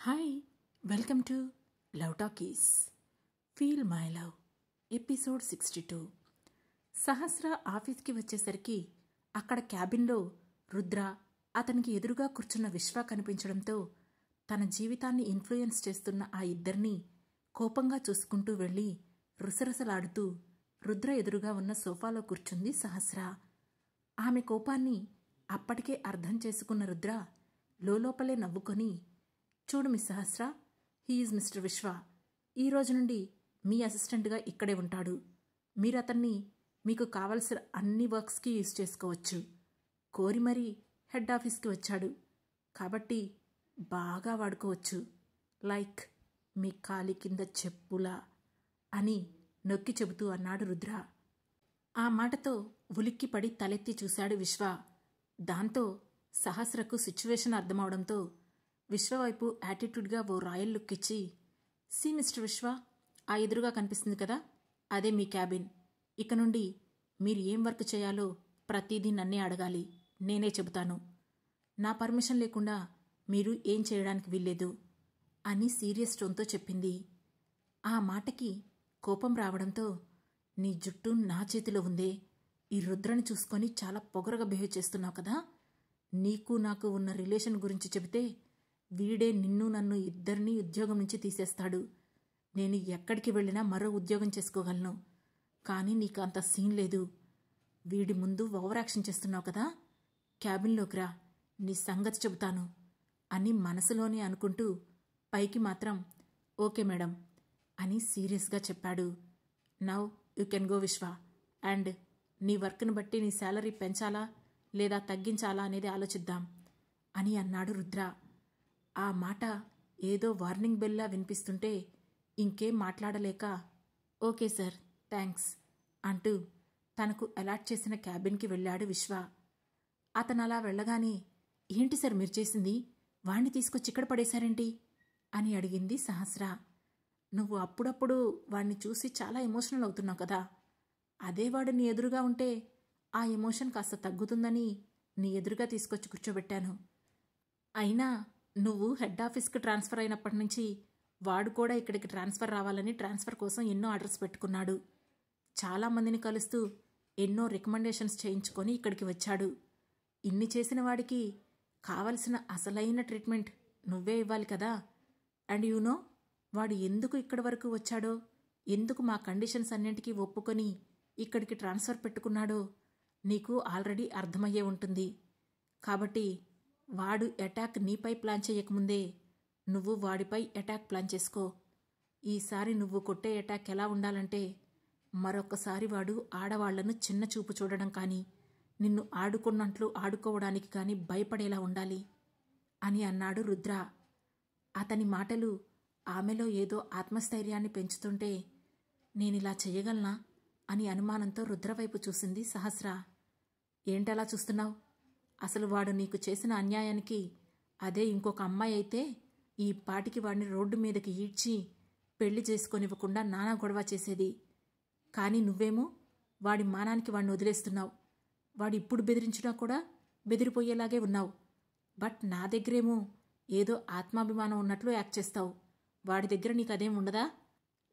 Hi, welcome to love talkies feel my love episode 62. సహస్ర ఆఫీస్కి వచ్చేసరికి అక్కడ క్యాబిన్లో రుద్ర, అతనికి ఎదురుగా కూర్చున్న విశ్వ కనిపించడంతో తన జీవితాన్ని ఇన్ఫ్లుయెన్స్ చేస్తున్న ఆ ఇద్దరినీ కోపంగా చూసుకుంటూ వెళ్ళి రుసరుసలాడుతూ రుద్ర ఎదురుగా ఉన్న సోఫాలో కూర్చుంది సహస్ర. ఆమె కోపాన్ని అప్పటికే అర్థం చేసుకున్న రుద్ర లోపలే నవ్వుకొని, చూడు మిస్ సహస్ర, హీఈజ్ మిస్టర్ విశ్వ. ఈ రోజు నుండి మీ అసిస్టెంట్గా ఇక్కడే ఉంటాడు. మీరు అతన్ని మీకు కావలసిన అన్ని వర్క్స్కి యూజ్ చేసుకోవచ్చు. కోరి మరీ హెడ్ ఆఫీస్కి వచ్చాడు కాబట్టి బాగా వాడుకోవచ్చు. లైక్ మీ కాలి కింద చెప్పులా అని నొక్కి చెబుతూ అన్నాడు రుద్ర. ఆ మాటతో ఉలిక్కిపడి తలెత్తి చూశాడు విశ్వ. దాంతో సహస్రకు సిచ్యువేషన్ అర్థమవడంతో విశ్వవైపు యాటిట్యూడ్గా ఓ రాయల్ లుక్ ఇచ్చి, సి మిస్టర్ విశ్వ, ఆ ఎదురుగా కనిపిస్తుంది కదా, అదే మీ క్యాబిన్. ఇక నుండి మీరు ఏం వర్క్ చేయాలో ప్రతిదీ నన్నే అడగాలి, నేనే చెబుతాను. నా పర్మిషన్ లేకుండా మీరు ఏం చేయడానికి వీల్లేదు అని సీరియస్ టోన్తో చెప్పింది. ఆ మాటకి కోపం రావడంతో, నీ జుట్టు నా చేతిలో ఉందే, ఈ రుద్రని చూసుకొని చాలా పొగరగా బిహేవ్ చేస్తున్నావు కదా, నీకు నాకు ఉన్న రిలేషన్ గురించి చెబితే వీడే నిన్ను నన్ను ఇద్దరినీ ఉద్యోగం నుంచి తీసేస్తాడు. నేను ఎక్కడికి వెళ్ళినా మరో ఉద్యోగం చేసుకోగలను. కానీ నీకు అంత సీన్ లేదు. వీడి ముందు ఓవర్ యాక్షన్ చేస్తున్నావు కదా, క్యాబిన్లోకి రా, నీ సంగతి చెబుతాను అని మనసులోనే అనుకుంటూ పైకి మాత్రం ఓకే మేడం అని సీరియస్గా చెప్పాడు. నౌ యూ కెన్ గో విశ్వ, అండ్ నీ వర్క్ను బట్టి నీ శాలరీ పెంచాలా లేదా తగ్గించాలా అనేది ఆలోచిద్దాం అని అన్నాడు రుద్ర. ఆ మాట ఏదో వార్నింగ్ బెల్లా వినిపిస్తుంటే ఇంకేం మాట్లాడలేక ఓకే సార్, థ్యాంక్స్ అంటూ తనకు అలాట్ చేసిన క్యాబిన్కి వెళ్ళాడు విశ్వ. అతను అలా వెళ్ళగానే, ఏంటి సార్ మీరు చేసింది, వాణ్ణి తీసుకొచ్చి ఇక్కడ పడేశారేంటి అని అడిగింది సహస్ర. నువ్వు అప్పుడప్పుడు వాణ్ణి చూసి చాలా ఎమోషనల్ అవుతున్నావు కదా, అదే వాడు నీ ఎదురుగా ఉంటే ఆ ఎమోషన్ కాస్త తగ్గుతుందని నీ ఎదురుగా తీసుకొచ్చి కూర్చోబెట్టాను. అయినా నువ్వు హెడ్ ఆఫీస్కి ట్రాన్స్ఫర్ అయినప్పటి నుంచి వాడు కూడా ఇక్కడికి ట్రాన్స్ఫర్ రావాలని ట్రాన్స్ఫర్ కోసం ఎన్నో ఆర్డర్స్ పెట్టుకున్నాడు. చాలామందిని కలుస్తూ ఎన్నో రికమెండేషన్స్ చేయించుకొని ఇక్కడికి వచ్చాడు. ఇన్ని చేసిన వాడికి కావలసిన అసలైన ట్రీట్మెంట్ నువ్వే ఇవ్వాలి కదా. అండ్ యూ నో, వాడు ఎందుకు ఇక్కడి వరకు వచ్చాడో, ఎందుకు మా కండిషన్స్ అన్నింటికీ ఒప్పుకొని ఇక్కడికి ట్రాన్స్ఫర్ పెట్టుకున్నాడో నీకు ఆల్రెడీ అర్థమయ్యే ఉంటుంది. కాబట్టి వాడు అటాక్ నీపై ప్లాన్ చేయకముందే నువ్వు వాడిపై అటాక్ ప్లాన్ చేసుకో. ఈసారి నువ్వు కొట్టే అటాక్ ఎలా ఉండాలంటే, మరొకసారి వాడు ఆడవాళ్లను చిన్న చూపు చూడడం కానీ, నిన్ను ఆడుకున్నట్లు ఆడుకోవడానికి కానీ భయపడేలా ఉండాలి అని అన్నాడు రుద్ర. అతని మాటలు ఆమెలో ఏదో ఆత్మస్థైర్యాన్ని పెంచుతుంటే, నేనిలా చెయ్యగలనా అని అనుమానంతో రుద్రవైపు చూసింది సహస్ర. ఏంటలా చూస్తున్నావు? అసలు వాడు నీకు చేసిన అన్యాయానికి అదే ఇంకొక అమ్మాయి అయితే ఈ పాటికి వాడిని రోడ్డు మీదకి ఈడ్చి పెళ్లి చేసుకొనివ్వకుండా నానా గొడవ చేసేది. కానీ నువ్వేమో వాడి మానానికి వాడిని వదిలేస్తున్నావు. వాడు ఇప్పుడు బెదిరించినా కూడా బెదిరిపోయేలాగే ఉన్నావు. బట్ నా దగ్గరేమో ఏదో ఆత్మాభిమానం ఉన్నట్లు యాక్ట్ చేస్తావు. వాడి దగ్గర నీకు అదేం ఉండదా?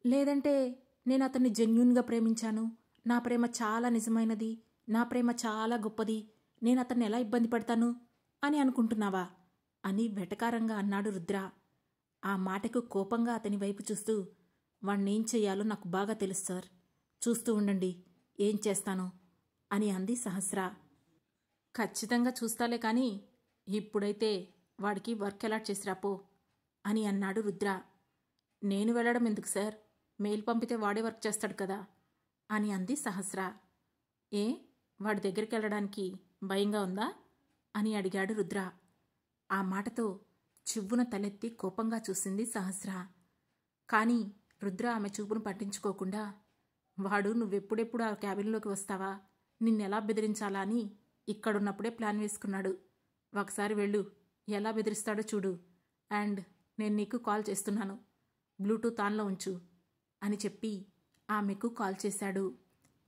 లేదంటే నేను అతన్ని జెన్యూన్గా ప్రేమించాను, నా ప్రేమ చాలా నిజమైనది, నా ప్రేమ చాలా గొప్పది, నేను అతన్ని ఎలా ఇబ్బంది పడతాను అని అనుకుంటున్నావా అని వెటకారంగా అన్నాడు రుద్ర. ఆ మాటకు కోపంగా అతని వైపు చూస్తూ, వాణ్ణేం చెయ్యాలో నాకు బాగా తెలుసు సార్, చూస్తూ ఉండండి ఏం చేస్తానో అని అంది సహస్ర. ఖచ్చితంగా చూస్తాలే కానీ ఇప్పుడైతే వాడికి వర్క్ అలాట్ చేసిరాపో అని అన్నాడు రుద్ర. నేను వెళ్ళడం ఎందుకు సార్, మెయిల్ పంపితే వాడే వర్క్ చేస్తాడు కదా అని అంది సహస్ర. ఏ, వాడి దగ్గరికి వెళ్ళడానికి భయంగా ఉందా అని అడిగాడు రుద్ర. ఆ మాటతో చివ్వున తలెత్తి కోపంగా చూసింది సహస్ర. కానీ రుద్ర ఆమె చూపును పట్టించుకోకుండా, వాడు నువ్వెప్పుడెప్పుడు ఆ క్యాబిన్లోకి వస్తావా, నిన్నెలా బెదిరించాలా అని ఇక్కడున్నప్పుడే ప్లాన్ వేసుకున్నాడు. ఒకసారి వెళ్ళు, ఎలా బెదిరిస్తాడో చూడు. అండ్ నేను నీకు కాల్ చేస్తున్నాను, బ్లూటూత్ ఆన్లో ఉంచు అని చెప్పి ఆమెకు కాల్ చేశాడు.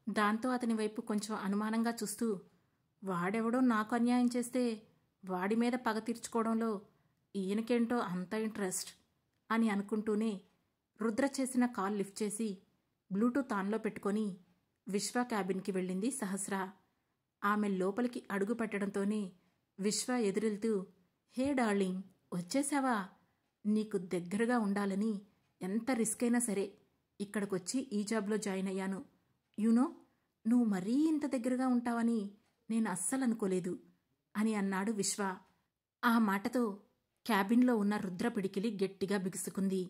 దాంతో అతని వైపు కొంచెం అనుమానంగా చూస్తూ, వాడెవడో నాకు అన్యాయం చేస్తే వాడి మీద పగ తీర్చుకోవడంలో ఈయనకేంటో అంత ఇంట్రెస్ట్ అని అనుకుంటూనే రుద్ర చేసిన కాల్ లిఫ్ట్ చేసి బ్లూటూత్ ఆన్లో పెట్టుకొని విశ్వ క్యాబిన్కి వెళ్ళింది సహస్ర. ఆమె లోపలికి అడుగు పెట్టడంతోనే విశ్వ ఎదురెళ్తూ, హే డార్లింగ్, వచ్చేసావా? నీకు దగ్గరగా ఉండాలని ఎంత రిస్క్ అయినా సరే ఇక్కడికొచ్చి ఈ జాబ్లో జాయిన్ అయ్యాను. యూనో, నువ్వు మరీ ఇంత దగ్గరగా ఉంటావని నేను అస్సలు అనుకోలేదు అని అన్నాడు విశ్వ. ఆ మాటతో క్యాబిన్లో ఉన్న రుద్ర పిడికిలి గట్టిగా బిగుసుకుంది.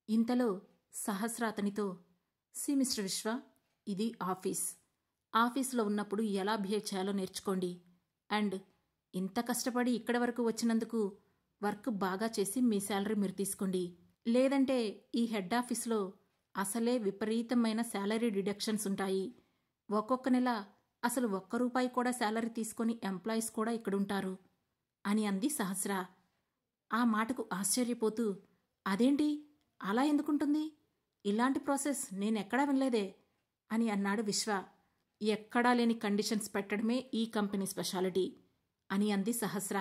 ఇంతలో సహస్ర అతనితో, సి మిస్టర్ విశ్వ, ఇది ఆఫీస్లో ఉన్నప్పుడు ఎలా బిహేవ్ చేయాలో నేర్చుకోండి. అండ్ ఇంత కష్టపడి ఇక్కడి వరకు వచ్చినందుకు వర్క్ బాగా చేసి మీ శాలరీ మీరు తీసుకోండి. లేదంటే ఈ హెడ్ ఆఫీస్లో అసలే విపరీతమైన శాలరీ డిడక్షన్స్ ఉంటాయి. ఒక్కొక్క నెల అసలు ₹1 కూడా శాలరీ తీసుకొని ఎంప్లాయీస్ కూడా ఇక్కడుంటారు అని అంది సహస్ర. ఆ మాటకు ఆశ్చర్యపోతూ, అదేంటి, అలా ఎందుకుంటుంది? ఇలాంటి ప్రాసెస్ నేనెక్కడా వినలేదే అని అన్నాడు విశ్వ. ఎక్కడా లేని కండిషన్స్ పెట్టడమే ఈ కంపెనీ స్పెషాలిటీ అని అంది సహస్ర.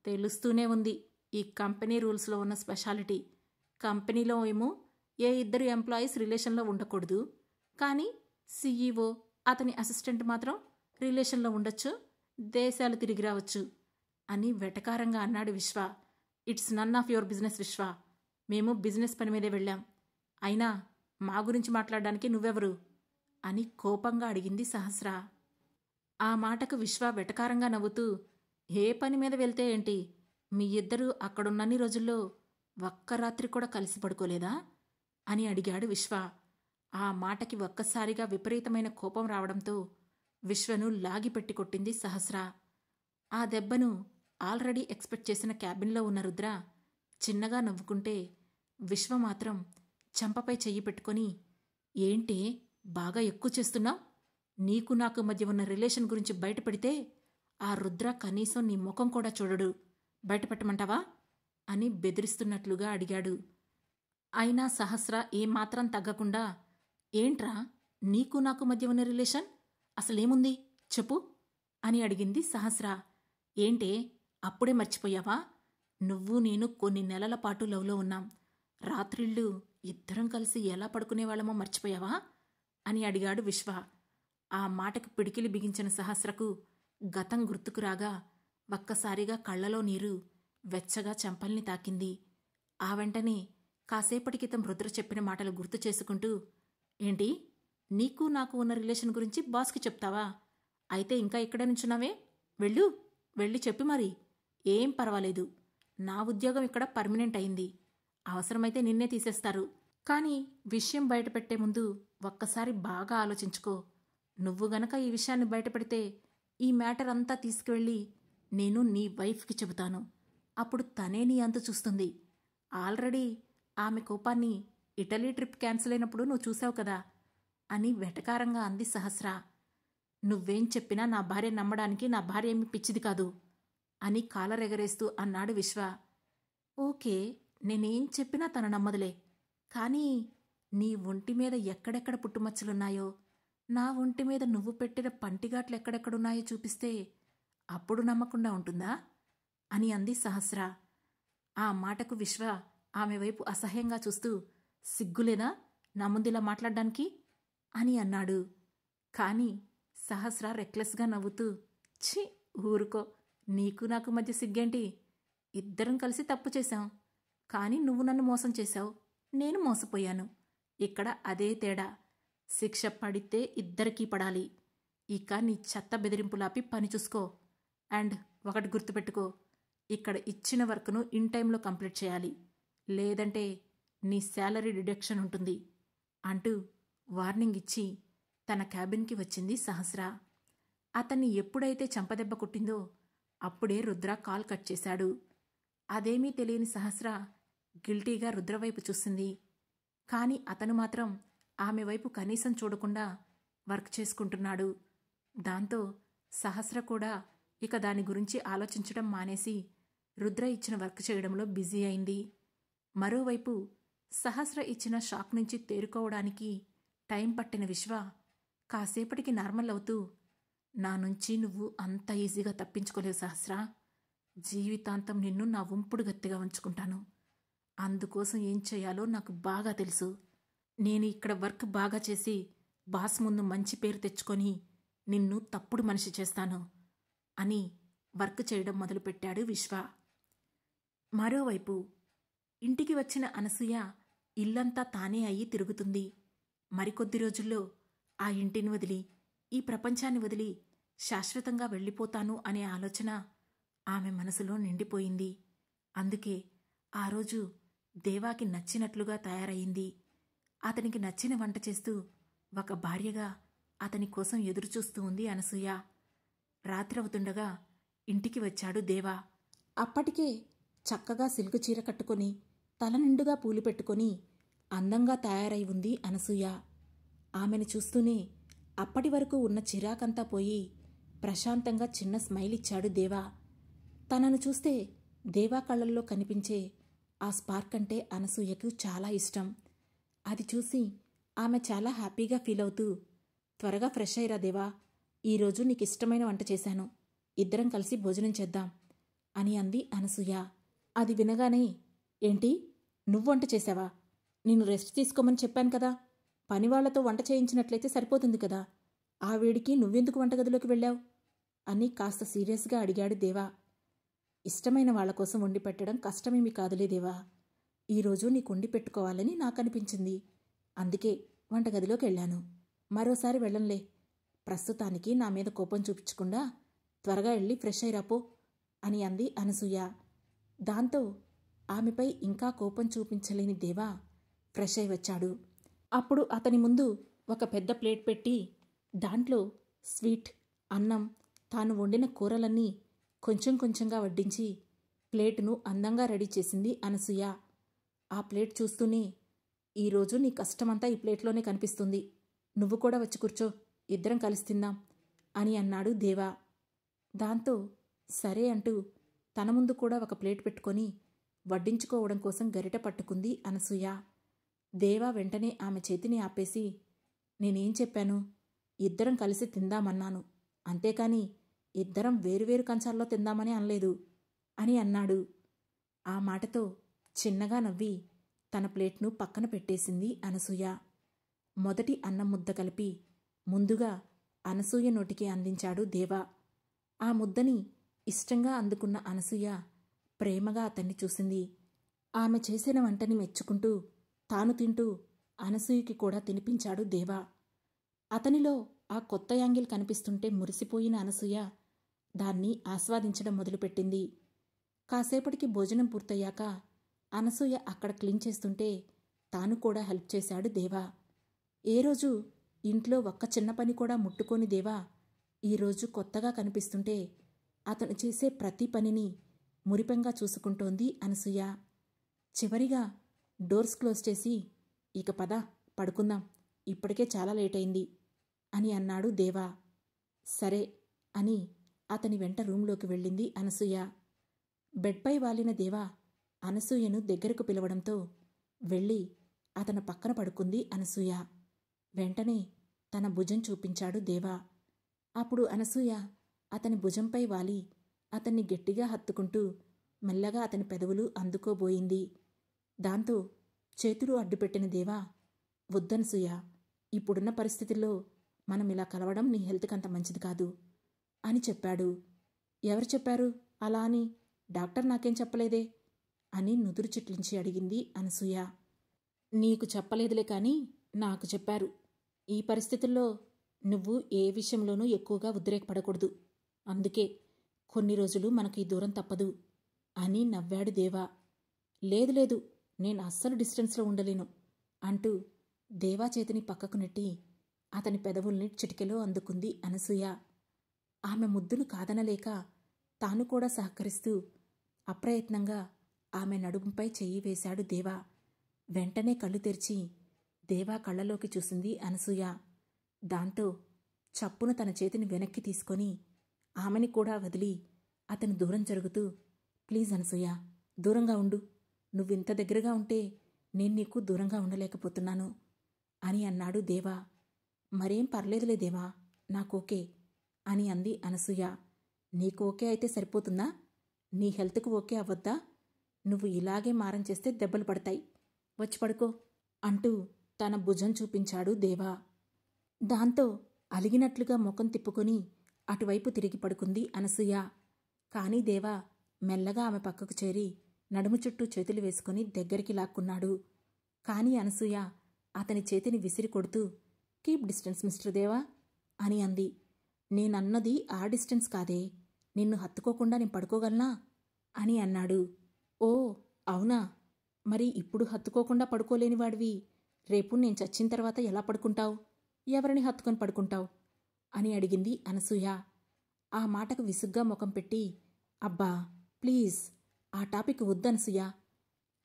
తెలుస్తూనే ఉంది ఈ కంపెనీ రూల్స్లో ఉన్న స్పెషాలిటీ. కంపెనీలో ఏమో ఏ 2 ఎంప్లాయీస్ రిలేషన్లో ఉండకూడదు, కానీ CEO అతని అసిస్టెంట్ మాత్రం రిలేషన్లో ఉండొచ్చు, దేశాలు తిరిగి రావచ్చు అని వెటకారంగా అన్నాడు Vishwa. It's none of your business Vishwa. మేము బిజినెస్ పని మీదే వెళ్ళాం. అయినా మా గురించి మాట్లాడడానికి నువ్వెవరు అని కోపంగా అడిగింది సహస్ర. ఆ మాటకు విశ్వ వెటకారంగా నవ్వుతూ, ఏ పని మీద వెళ్తే ఏంటి, మీ ఇద్దరూ అక్కడున్నన్ని రోజుల్లో ఒక్క రాత్రి కూడా కలిసి పడుకోలేదా అని అడిగాడు విశ్వ. ఆ మాటకి ఒక్కసారిగా విపరీతమైన కోపం రావడంతో విశ్వను లాగిపెట్టి కొట్టింది సహస్ర. ఆ దెబ్బను ఆల్రెడీ ఎక్స్పెక్ట్ చేసిన క్యాబిన్లో ఉన్న రుద్ర చిన్నగా నవ్వుకుంటే, విశ్వ మాత్రం చెంపపై చెయ్యి పెట్టుకొని, ఏంటే బాగా ఎక్కువ చేస్తున్నావు? నీకు నాకు మధ్య ఉన్న రిలేషన్ గురించి బయటపెడితే ఆ రుద్ర కనీసం నీ ముఖం కూడా చూడడు, బయటపెట్టమంటావా అని బెదిరిస్తున్నట్లుగా అడిగాడు. అయినా సహస్ర ఏమాత్రం తగ్గకుండా, ఏంట్రా నీకు నాకు మధ్య ఉన్న రిలేషన్, అసలేముంది చెప్పు అని అడిగింది సహస్ర. ఏంటే అప్పుడే మర్చిపోయావా? నువ్వు నేను కొన్ని నెలల పాటు లవ్లో ఉన్నాం. రాత్రిళ్ళు ఇద్దరం కలిసి ఎలా పడుకునేవాళ్ళమో మర్చిపోయావా అని అడిగాడు విశ్వ. ఆ మాటకు పిడికిలి బిగించిన సహస్రకు గతం గుర్తుకు రాగా ఒక్కసారిగా కళ్లలో నీరు వెచ్చగా చెంపల్ని తాకింది. ఆ వెంటనే కాసేపటి క్రితం రుద్ర చెప్పిన మాటలు గుర్తు చేసుకుంటూ, ఏంటి, నీకు నాకు ఉన్న రిలేషన్ గురించి బాస్కి చెప్తావా? అయితే ఇంకా ఇక్కడే నుంచున్నావే, వెళ్ళి చెప్పి మరి. ఏం పర్వాలేదు, నా ఉద్యోగం ఇక్కడ పర్మనెంట్ అయింది. అవసరమైతే నిన్నే తీసేస్తారు. కానీ విషయం బయటపెట్టే ముందు ఒక్కసారి బాగా ఆలోచించుకో. నువ్వు గనక ఈ విషయాన్ని బయటపెడితే ఈ మ్యాటర్ అంతా తీసుకువెళ్ళి నేను నీ వైఫ్కి చెబుతాను. అప్పుడు తనే నీ అంతు చూస్తుంది. ఆల్రెడీ ఆమె కోపాన్ని ఇటలీ ట్రిప్ క్యాన్సిల్ అయినప్పుడు నువ్వు చూసావు కదా అని వెటకారంగా అంది సహస్ర. నువ్వేం చెప్పినా నా భార్య నమ్మడానికి నా భార్య ఏమి పిచ్చిది కాదు అని కాలరెగరేస్తూ అన్నాడు విశ్వ. ఓకే, నేనేం చెప్పినా తన నమ్మదులే. కానీ నీ ఒంటి మీద ఎక్కడెక్కడ పుట్టుమచ్చలున్నాయో, నా ఒంటి మీద నువ్వు పెట్టిన పంటిగాట్లు ఎక్కడెక్కడున్నాయో చూపిస్తే అప్పుడు నమ్మకుండా ఉంటుందా అని అంది సహస్ర. ఆ మాటకు విశ్వ ఆమె వైపు అసహ్యంగా చూస్తూ, సిగ్గులేదా నా ముందిలా మాట్లాడ్డానికి అని అన్నాడు. కానీ సహస్ర రెక్లెస్గా నవ్వుతూ, ఛీ ఊరుకో, నీకు నాకు మధ్య సిగ్గేంటి? ఇద్దరం కలిసి తప్పు చేశాం, కానీ నువ్వు నన్ను మోసం చేశావు, నేను మోసపోయాను. ఇక్కడ అదే తేడా. శిక్ష పడితే ఇద్దరికీ పడాలి. ఇక నీ చెత్త బెదిరింపులాపి పని చూసుకో. అండ్ ఒకటి గుర్తుపెట్టుకో, ఇక్కడ ఇచ్చిన వర్క్ను ఇన్ టైంలో కంప్లీట్ చేయాలి, లేదంటే నీ శాలరీ డిడక్షన్ ఉంటుంది అంటూ వార్నింగ్ ఇచ్చి తన క్యాబిన్కి వచ్చింది సహస్ర. అతన్ని ఎప్పుడైతే చెంపదెబ్బ కొట్టిందో అప్పుడే రుద్ర కాల్ కట్ చేశాడు. అదేమీ తెలియని సహస్ర గిల్టీగా రుద్రవైపు చూసింది. కానీ అతను మాత్రం ఆమె వైపు కనీసం చూడకుండా వర్క్ చేసుకుంటున్నాడు. దాంతో సహస్ర కూడా ఇక దాని గురించి ఆలోచించడం మానేసి రుద్ర ఇచ్చిన వర్క్ చేయడంలో బిజీ అయింది. మరోవైపు సహస్ర ఇచ్చిన షాక్ నుంచి తేరుకోవడానికి టైం పట్టిన విశ్వ కాసేపటికి నార్మల్ అవుతూ, నా నుంచి నువ్వు అంత ఈజీగా తప్పించుకోలేవు సహస్ర. జీవితాంతం నిన్ను నా ఉంపుడు గత్తిగా ఉంచుకుంటాను. అందుకోసం ఏం చేయాలో నాకు బాగా తెలుసు. నేను ఇక్కడ వర్క్ బాగా చేసి బాస్ ముందు మంచి పేరు తెచ్చుకొని నిన్ను తప్పుడు మనిషి చేస్తాను అని వర్క్ చేయడం మొదలుపెట్టాడు విశ్వ. మరోవైపు ఇంటికి వచ్చిన అనసూయ ఇల్లంతా తానే అయ్యి తిరుగుతుంది. మరికొద్ది రోజుల్లో ఆ ఇంటిని వదిలి, ఈ ప్రపంచాన్ని వదిలి శాశ్వతంగా వెళ్ళిపోతాను అనే ఆలోచన ఆమె మనసులో నిండిపోయింది. అందుకే ఆ రోజు దేవాకి నచ్చినట్లుగా తయారయింది. అతనికి నచ్చిన వంట చేస్తూ ఒక భార్యగా అతని కోసం ఎదురుచూస్తూ ఉంది అనసూయ. రాత్రవుతుండగా ఇంటికి వచ్చాడు దేవా. అప్పటికే చక్కగా సిల్కు చీర కట్టుకొని తల నిండుగా పూలు పెట్టుకొని అందంగా తయారై ఉంది అనసూయ. ఆమెను చూస్తూనే అప్పటి వరకు ఉన్న చిరాకంతా పోయి ప్రశాంతంగా చిన్న స్మైల్ ఇచ్చాడు దేవా. తనను చూస్తే దేవా కళ్ళల్లో కనిపించే ఆ స్పార్క్ అంటే అనసూయకు చాలా ఇష్టం. అది చూసి ఆమె చాలా హ్యాపీగా ఫీల్ అవుతూ, త్వరగా ఫ్రెష్ అయ్యిరా దేవా, ఈరోజు నీకు ఇష్టమైన వంట చేశాను, ఇద్దరం కలిసి భోజనం చేద్దాం అని అంది అనసూయ. అది వినగానే, ఏంటి నువ్వు వంట చేశావా? నేను రెస్ట్ తీసుకోమని చెప్పాను కదా, పనివాళ్లతో వంట చేయించినట్లయితే సరిపోతుంది కదా, ఆ వేడికి నువ్వెందుకు వంటగదిలోకి వెళ్ళావు అని కాస్త సీరియస్గా అడిగాడు దేవా. ఇష్టమైన వాళ్ల కోసం వండి పెట్టడం కష్టమేమీ కాదులే దేవా, ఈరోజు నీకు వండి పెట్టుకోవాలని నాకనిపించింది, అందుకే వంటగదిలోకి వెళ్ళాను, మరోసారి వెళ్ళంలే, ప్రస్తుతానికి నా మీద కోపం చూపించకుండా త్వరగా వెళ్ళి ఫ్రెష్ అయ్యిరాపో అని అంది అనసూయ. దాంతో ఆమెపై ఇంకా కోపం చూపించలేని దేవా ఫ్రెష్ అయి వచ్చాడు. అప్పుడు అతని ముందు ఒక పెద్ద ప్లేట్ పెట్టి దాంట్లో స్వీట్, అన్నం, తాను వండిన కూరలన్నీ కొంచెం కొంచెంగా వడ్డించి ప్లేటును అందంగా రెడీ చేసింది అనసూయ. ఆ ప్లేట్ చూస్తూనే, ఈరోజు నీ కష్టమంతా ఈ ప్లేట్లోనే కనిపిస్తుంది, నువ్వు కూడా వచ్చి కూర్చో, ఇద్దరం కలిసి తిందాం అని అన్నాడు దేవా. దాంతో సరే అంటూ తన ముందు కూడా ఒక ప్లేట్ పెట్టుకొని వడ్డించుకోవడం కోసం గరిటె పట్టుకుంది అనసూయ. దేవా వెంటనే ఆమె చేతిని ఆపేసి, నేనేం చెప్పాను, ఇద్దరం కలిసి తిందామన్నాను, అంతేకాని ఇద్దరం వేరువేరు కంచాల్లో తిందామని అనలేదు అని అన్నాడు. ఆ మాటతో చిన్నగా నవ్వి తన ప్లేట్ను పక్కన పెట్టేసింది అనసూయ. మొదటి అన్నం ముద్ద కలిపి ముందుగా అనసూయ నోటికి అందించాడు దేవా. ఆ ముద్దని ఇష్టంగా అందుకున్న అనసూయ ప్రేమగా అతన్ని చూసింది. ఆమె చేసిన వంటని మెచ్చుకుంటూ తాను తింటూ అనసూయకి కూడా తినిపించాడు దేవా. అతనిలో ఆ కొత్త యాంగిల్ కనిపిస్తుంటే మురిసిపోయిన అనసూయ దాన్ని ఆస్వాదించడం మొదలుపెట్టింది. కాసేపటికి భోజనం పూర్తయ్యాక అనసూయ అక్కడ క్లీన్ చేస్తుంటే తాను కూడా హెల్ప్ చేశాడు దేవా. ఏ రోజు ఇంట్లో ఒక్క చిన్న పని కూడా ముట్టుకోని దేవా ఈరోజు కొత్తగా కనిపిస్తుంటే అతను చేసే ప్రతి పనిని మురిపెంగా చూసుకుంటోంది అనసూయ. చివరిగా డోర్స్ క్లోజ్ చేసి, ఇక పద పడుకుందాం, ఇప్పటికే చాలా లేట్ అయింది అని అన్నాడు దేవా. సరే అని అతని వెంట రూంలోకి వెళ్ళింది అనసూయ. బెడ్పై వాలిన దేవా అనసూయను దగ్గరకు పిలవడంతో వెళ్ళి అతని పక్కన పడుకుంది అనసూయ. వెంటనే తన భుజం చూపించాడు దేవా. అప్పుడు అనసూయ అతని భుజంపై వాలి అతన్ని గట్టిగా హత్తుకుంటూ మెల్లగా అతని పెదవులు అందుకోబోయింది. దాంతో చేతులు అడ్డుపెట్టిన దేవా, వద్దనసూయ, ఇప్పుడున్న పరిస్థితుల్లో మనం ఇలా కలవడం నీ హెల్త్కంత మంచిది కాదు అని చెప్పాడు. ఎవరు చెప్పారు అలా అని? డాక్టర్ నాకేం చెప్పలేదే అని నుదురు చిట్లించి అడిగింది అనసూయ. నీకు చెప్పలేదులే కానీ నాకు చెప్పారు. ఈ పరిస్థితుల్లో నువ్వు ఏ విషయంలోనూ ఎక్కువగా ఉద్రేకపడకూడదు, అందుకే కొన్ని రోజులు మనకు ఈ దూరం తప్పదు అని నవ్వాడు దేవా. లేదు లేదు, నేను అస్సలు డిస్టెన్స్లో ఉండలేను అంటూ దేవా చేతిని పక్కకు నెట్టి అతని పెదవుల్ని చిటికెలో అందుకుంది అనసూయ. ఆమె ముద్దును కాదనలేక తాను కూడా సహకరిస్తూ అప్రయత్నంగా ఆమె నడుముపై చెయ్యి వేశాడు దేవా. వెంటనే కళ్ళు తెరిచి దేవా కళ్ళలోకి చూసింది అనసూయ. దాంతో చప్పున తన చేతిని వెనక్కి తీసుకొని ఆమెని కూడా వదిలి అతను దూరం జరుగుతూ, ప్లీజ్ అనసూయ, దూరంగా ఉండు, నువ్వింత దగ్గరగా ఉంటే నేను నీకు దూరంగా ఉండలేకపోతున్నాను అని అన్నాడు దేవా. మరేం పర్లేదులే దేవా, నాకోకే అని అంది అనసూయ. నీకు ఓకే అయితే సరిపోతుందా? నీ హెల్త్కు ఓకే అవ్వద్దా? నువ్వు ఇలాగే మారం చేస్తే దెబ్బలు పడతాయి. వచ్చి పడుకో అంటూ తన భుజం చూపించాడు దేవా. దాంతో అలిగినట్లుగా ముఖం తిప్పుకొని అటువైపు తిరిగి పడుకుంది అనసూయ. కానీ దేవా మెల్లగా ఆమె పక్కకు చేరి నడుము చుట్టూ చేతులు వేసుకుని దగ్గరికి లాక్కున్నాడు. కానీ అనసూయ అతని చేతిని విసిరి కొడుతూ, కీప్ డిస్టెన్స్ మిస్టర్ దేవా అని అంది. నేనన్నది ఆ డిస్టెన్స్ కాదే, నిన్ను హత్తుకోకుండా నేను పడుకోగలనా అని అన్నాడు. ఓ అవునా, మరి ఇప్పుడు హత్తుకోకుండా పడుకోలేనివాడివి రేపు నేను చచ్చిన తర్వాత ఎలా పడుకుంటావు? ఎవరిని హత్తుకొని పడుకుంటావు అని అడిగింది అనసూయ. ఆ మాటకు విసుగ్గా ముఖం పెట్టి, అబ్బా ప్లీజ్ ఆ టాపిక్ వద్దనసూయ.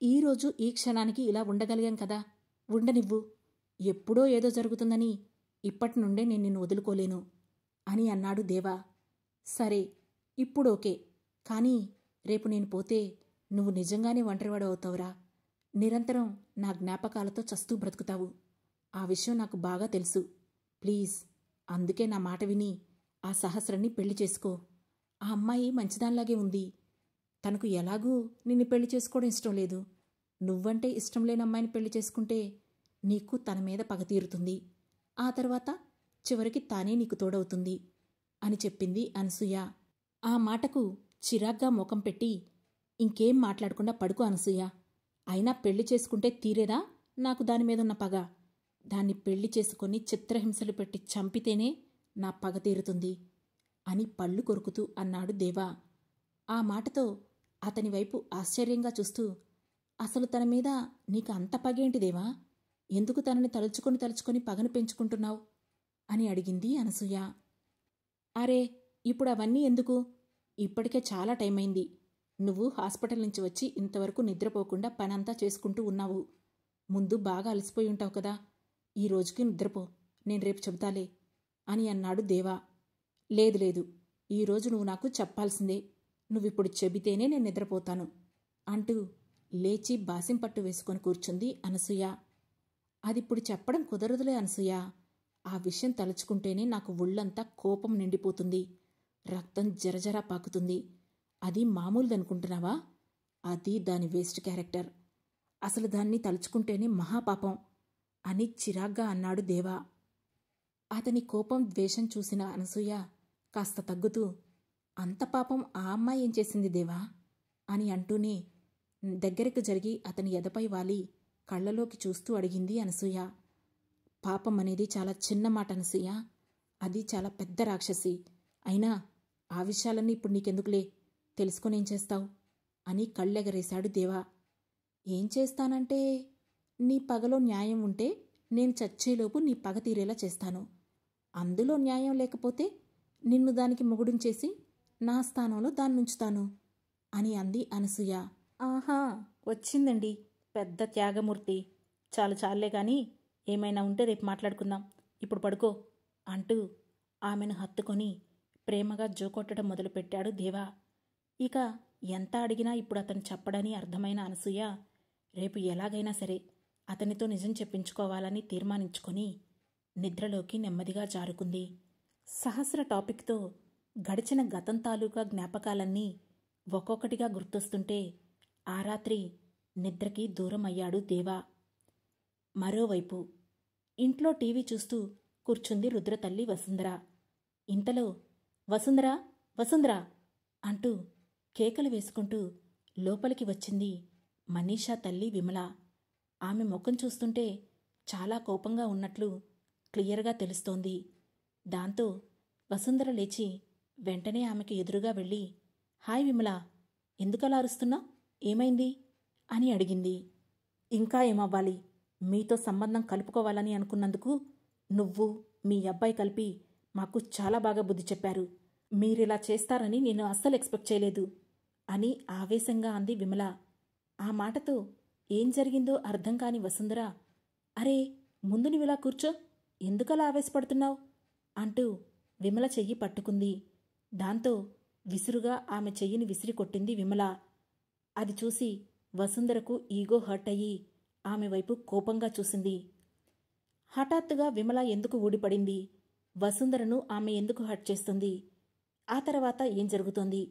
ఈరోజు ఈ క్షణానికి ఇలా ఉండగలిగాం కదా, ఉండనివ్వు. ఎప్పుడో ఏదో జరుగుతుందని ఇప్పటి నుండే నేను నిన్ను వదులుకోలేను అని అన్నాడు దేవా. సరే ఇప్పుడు ఓకే, కానీ రేపు నేను పోతే నువ్వు నిజంగానే ఒంటరివాడు అవుతావురా. నిరంతరం నా జ్ఞాపకాలతో చస్తూ బ్రతుకుతావు. ఆ విషయం నాకు బాగా తెలుసు. ప్లీజ్ అందుకే నా మాట విని ఆ సహస్రాన్ని పెళ్లి చేసుకో. ఆ అమ్మాయి మంచిదానిలాగే ఉంది. తనకు ఎలాగూ నిన్ను పెళ్లి చేసుకోవడం ఇష్టం లేదు. నువ్వంటే ఇష్టం లేని అమ్మాయిని పెళ్లి చేసుకుంటే నీకు తన మీద పగ తీరుతుంది. ఆ తర్వాత చివరికి తానే నీకు తోడవుతుంది అని చెప్పింది అనసూయ. ఆ మాటకు చిరాగ్గా ముఖం పెట్టి, ఇంకేం మాట్లాడకుండా పడుకో అనసూయ. అయినా పెళ్లి చేసుకుంటే తీరేదా నాకు దాని మీదున్న పగ? దాన్ని పెళ్లి చేసుకొని చిత్రహింసలు పెట్టి చంపితేనే నా పగ తీరుతుంది అని పళ్ళు కొరుకుతూ అన్నాడు దేవా. ఆ మాటతో అతని వైపు ఆశ్చర్యంగా చూస్తూ, అసలు తన మీద నీకు అంత పగేంటి దేవా? ఎందుకు తనని తలుచుకొని పగను పెంచుకుంటున్నావు అని అడిగింది అనసూయ. అరే ఇప్పుడు అవన్నీ ఎందుకు? ఇప్పటికే చాలా టైం అయింది. నువ్వు హాస్పిటల్ నుంచి వచ్చి ఇంతవరకు నిద్రపోకుండా పనంతా చేసుకుంటూ ఉన్నావు. ముందు బాగా అలసిపోయి ఉంటావు కదా, ఈ రోజుకి నిద్రపో, నేను రేపు చెబుతాలే అని అన్నాడు దేవా. లేదు లేదు, ఈరోజు నువ్వు నాకు చెప్పాల్సిందే. నువ్విప్పుడు చెబితేనే నేను నిద్రపోతాను అంటూ లేచి బాసింపట్టు వేసుకొని కూర్చుంది అనసూయ. అదిప్పుడు చెప్పడం కుదరదులే అనసూయ. ఆ విషయం తలుచుకుంటేనే నాకు ఒళ్ళంతా కోపం నిండిపోతుంది. రక్తం జరజరా పాకుతుంది. అది మామూలుదనుకుంటున్నావా? అది దాని వేస్ట్ క్యారెక్టర్. అసలు దాన్ని తలుచుకుంటేనే మహాపాపం అని చిరాగ్గా అన్నాడు దేవా. అతని కోపం ద్వేషం చూసిన అనసూయ కాస్త తగ్గుతూ, అంత పాపం ఆ అమ్మాయి ఏం చేసింది దేవా అని అంటూనే దగ్గరకు జరిగి అతని ఎదపై వాలి కళ్ళలోకి చూస్తూ అడిగింది అనసూయ. పాపం అనేది చాలా చిన్న మాట అనసూయ. అది చాలా పెద్ద రాక్షసి. అయినా ఆ విషయాలన్నీ ఇప్పుడు నీకెందుకులే, తెలుసుకొనేం చేస్తావు అని కళ్ళెగరేశాడు దేవా. ఏం చేస్తానంటే, నీ పగలో న్యాయం ఉంటే నేను చచ్చేలోపు నీ పగ తీరేలా చేస్తాను. అందులో న్యాయం లేకపోతే నిన్ను దానికి మొగుడుంచేసి నా స్థానంలో దాన్నుంచుతాను అని అంది అనసూయ. ఆహా వచ్చిందండి పెద్ద త్యాగమూర్తి. చాలులే గాని ఏమైనా ఉంటే రేపు మాట్లాడుకుందాం, ఇప్పుడు పడుకో అంటూ ఆమెను హత్తుకొని ప్రేమగా జోకొట్టడం మొదలుపెట్టాడు దేవా. ఇక ఎంత అడిగినా ఇప్పుడు అతను చెప్పడని అర్థమైన అనసూయ రేపు ఎలాగైనా సరే అతనితో నిజం చెప్పించుకోవాలని తీర్మానించుకొని నిద్రలోకి నెమ్మదిగా జారుకుంది. సహస్ర టాపిక్తో గడిచిన గతం తాలూకా జ్ఞాపకాలన్నీ ఒక్కొక్కటిగా గుర్తొస్తుంటే ఆ రాత్రి నిద్రకి దూరం అయ్యాడు దేవా. మరోవైపు ఇంట్లో టీవీ చూస్తూ కూర్చుంది రుద్రతల్లి వసుంధర. ఇంతలో వసుంధరా వసుంధరా అంటూ కేకలు వేసుకుంటూ లోపలికి వచ్చింది మనీషా తల్లి విమల. ఆమె ముఖం చూస్తుంటే చాలా కోపంగా ఉన్నట్లు క్లియర్గా తెలుస్తోంది. దాంతో వసుంధర లేచి వెంటనే ఆమెకు ఎదురుగా వెళ్ళి, హాయ్ విమల, ఎందుకలా అరుస్తున్నావు? ఏమైంది అని అడిగింది. ఇంకా ఏమవ్వాలి, మీతో సంబంధం కలుపుకోవాలని అనుకున్నందుకు నువ్వు మీ అబ్బాయి కలిపి మాకు చాలా బాగా బుద్ధి చెప్పారు. మీరిలా చేస్తారని నేను అస్సలు ఎక్స్పెక్ట్ చేయలేదు అని ఆవేశంగా అంది విమల. ఆ మాటతో ఏం జరిగిందో అర్థం కాని వసుంధర, అరే ముందు నువ్విలా కూర్చో, ఎందుకలా ఆవేశపడుతున్నావు అంటూ విమల చెయ్యి పట్టుకుంది. దాంతో విసురుగా ఆమె చెయ్యిని విసిరి కొట్టింది విమల. అది చూసి వసుంధరకు ఈగో హర్ట్ అయ్యి ఆమె వైపు కోపంగా చూసింది. హఠాత్తుగా విమల ఎందుకు ఊడిపడింది? వసుంధరను ఆమె ఎందుకు హర్ట్ చేస్తుంది? ఆ తర్వాత ఏం జరుగుతోంది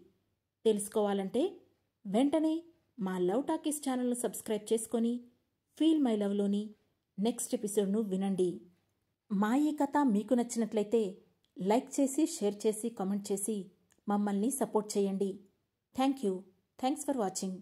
తెలుసుకోవాలంటే వెంటనే మా లవ్ టాకీస్ ఛానల్ను సబ్స్క్రైబ్ చేసుకొని ఫీల్ మై లవ్లోని నెక్స్ట్ ఎపిసోడ్ను వినండి. మా ఈ కథ మీకు నచ్చినట్లయితే లైక్ చేసి, షేర్ చేసి, కామెంట్ చేసి మమ్మల్ని సపోర్ట్ చేయండి. Thanks for watching.